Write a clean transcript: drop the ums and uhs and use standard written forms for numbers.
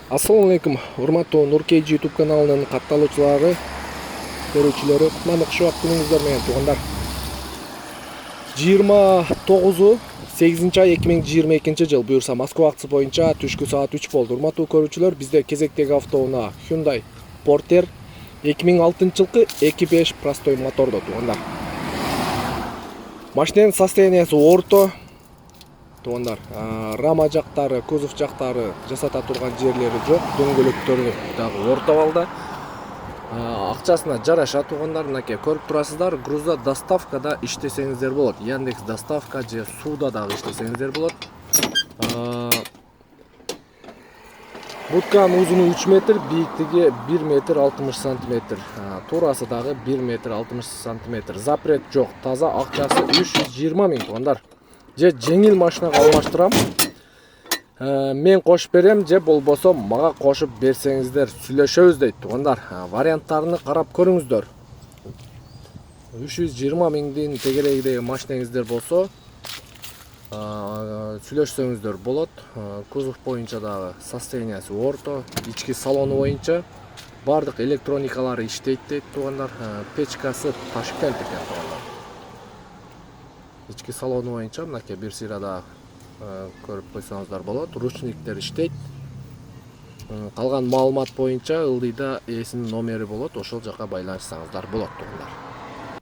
Assalamu alaikum, урматтуу Нуркейджи YouTube каналынын катталуучулары, көрүүчүлөрү, кутмандык шубак күнүңүздөр менен туугандар. 29-8 ай 2022 жыл буюрса Москва акчасы боюнча түшкү саат 3 болду. Урматтуу көрүүчүлөр, бизде кезектеги автоунаа Hyundai Porter 2006 жылкы 2.5 простой мотордо туугандар. Машинанын состояниясы орто. Туугандар, рама жактары, кузов жактары жасата турган жерлери жок, дөңгөлөктөрү дагы орто балда. Акчасына жараша туугандар, мынакей көрүп турасыздар, грузда доставкада иштесеңиздер болот. Яндекс доставка же сууда дагы иштесеңиздер болот. Будканын узуну 3 метр, бийиктиги 1 метр 60 сантиметр. Турасы дагы 1 метр 60 сантиметр. Запрет жок, таза, акчасы 320 миң туугандар. Же жеңил машинага алмаштырам, мен кошуп берем, же болбосо мага кошуп берсеңиздер сүйлөшөбүз дейт туугандар. Варианттарыны карап көрүңүздөр. 320 миңдин тегерегидеги машинеңиздер болсо, сүйлөшсөңүздөр болот. Кузов боюнча дагы состояниясы орто, ички салону боюнча бардык электроникалары иштейт дейт туугандар. Печкасы Ташкент экен туугандар. Ички салону боюнча мынакей бир сыйрада көрүп койсоңуздар болот. Ручниктер иштейт. Калган маалымат боюнча ылдыйда ээсинин номери болот, ошол жака байланышсаңыздар болот туугандар.